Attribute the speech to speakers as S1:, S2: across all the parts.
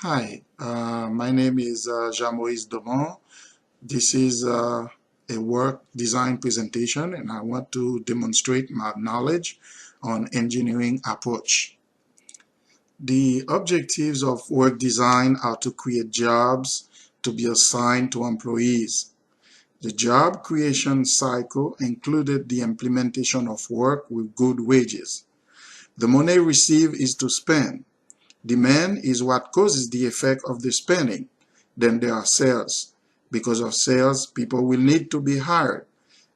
S1: Hi, my name is Moise Domond. This is a work design presentation, and I want to demonstrate my knowledge on engineering approach. The objectives of work design are to create jobs to be assigned to employees. The job creation cycle included the implementation of work with good wages. The money received is to spend. Demand is what causes the effect of the spending. Then there are sales. Because of sales, people will need to be hired,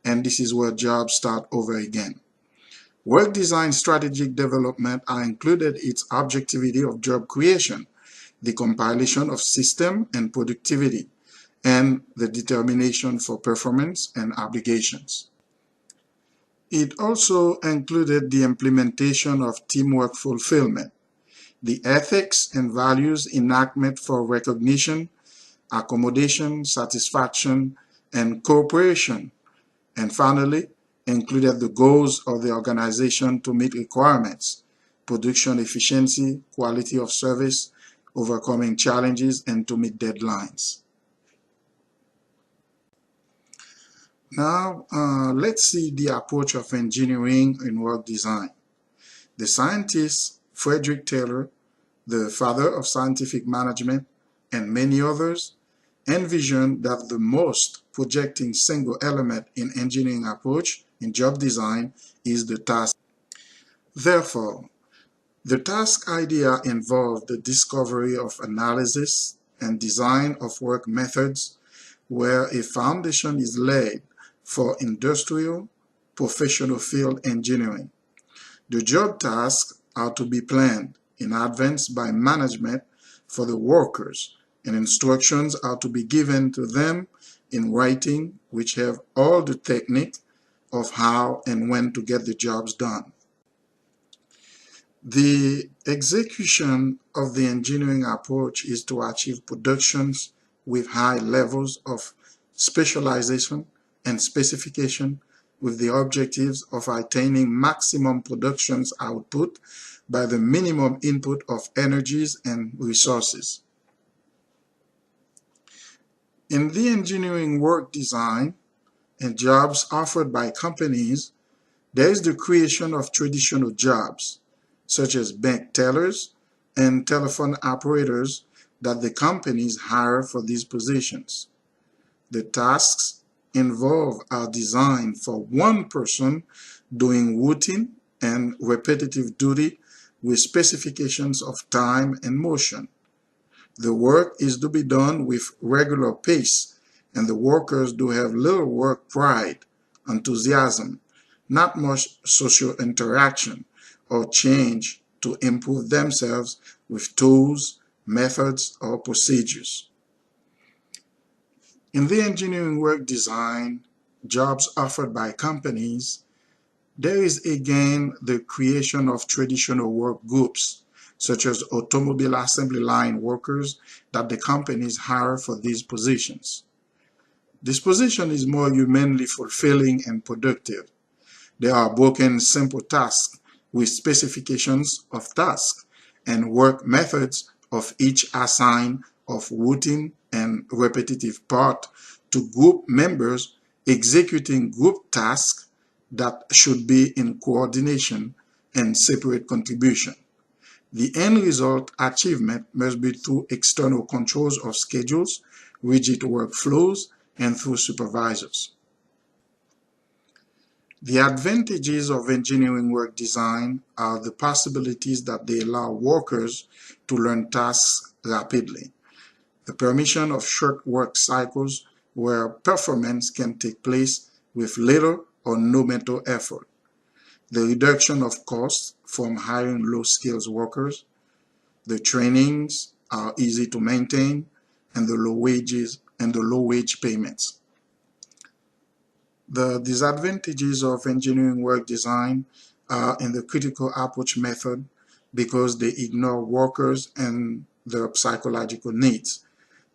S1: and this is where jobs start over again. Work design strategic development are included its objectivity of job creation, the compilation of system and productivity, and the determination for performance and obligations. It also included the implementation of teamwork fulfillment, the ethics and values enactment for recognition, accommodation, satisfaction, and cooperation, and finally, included the goals of the organization to meet requirements, production efficiency, quality of service, overcoming challenges, and to meet deadlines. Now, let's see the approach of engineering in work design. The scientist Frederick Taylor, the father of scientific management, and many others, envisioned that the most projecting single element in engineering approach in job design is the task. Therefore, the task idea involved the discovery of analysis and design of work methods where a foundation is laid for industrial, professional field engineering. The job tasks are to be planned in advance by management for the workers, and instructions are to be given to them in writing, which have all the technique of how and when to get the jobs done. The execution of the engineering approach is to achieve productions with high levels of specialization and specification with the objectives of attaining maximum productions output by the minimum input of energies and resources. In the engineering work design and jobs offered by companies, there is the creation of traditional jobs, such as bank tellers and telephone operators that the companies hire for these positions. The tasks involved are designed for one person doing routine and repetitive duty with specifications of time and motion. The work is to be done with regular pace, and the workers do have little work pride, enthusiasm, not much social interaction or change to improve themselves with tools, methods, or procedures. In the engineering work design, jobs offered by companies, there is again the creation of traditional work groups, such as automobile assembly line workers that the companies hire for these positions. This position is more humanly fulfilling and productive. There are broken simple tasks with specifications of tasks and work methods of each assigned of routine and repetitive part to group members executing group tasks that should be in coordination and separate contribution. The end result achievement must be through external controls of schedules, rigid workflows, and through supervisors. The advantages of engineering work design are the possibilities that they allow workers to learn tasks rapidly, the permission of short work cycles where performance can take place with little or no mental effort, the reduction of costs from hiring low-skilled workers, the trainings are easy to maintain, and the low wages and the low wage payments. The disadvantages of engineering work design are in the critical approach method because they ignore workers and their psychological needs.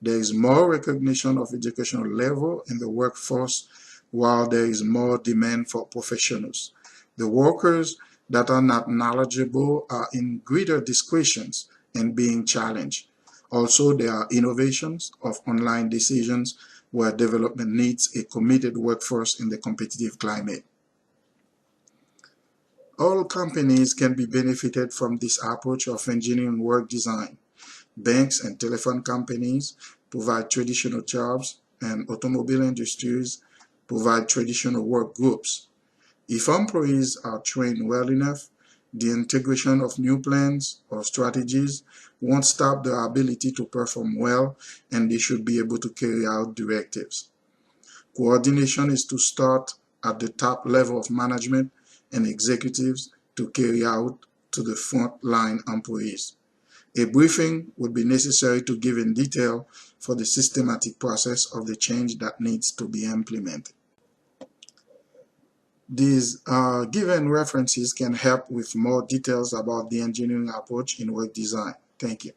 S1: There is more recognition of educational level in the workforce while there is more demand for professionals. The workers that are not knowledgeable are in greater discretions and being challenged. Also, there are innovations of online decisions where development needs a committed workforce in the competitive climate. All companies can be benefited from this approach of engineering work design. Banks and telephone companies provide traditional jobs, and automobile industries provide traditional work groups. If employees are trained well enough, the integration of new plans or strategies won't stop their ability to perform well, and they should be able to carry out directives. Coordination is to start at the top level of management and executives to carry out to the frontline employees. A briefing would be necessary to give in detail for the systematic process of the change that needs to be implemented. These given references can help with more details about the engineering approach in work design. Thank you.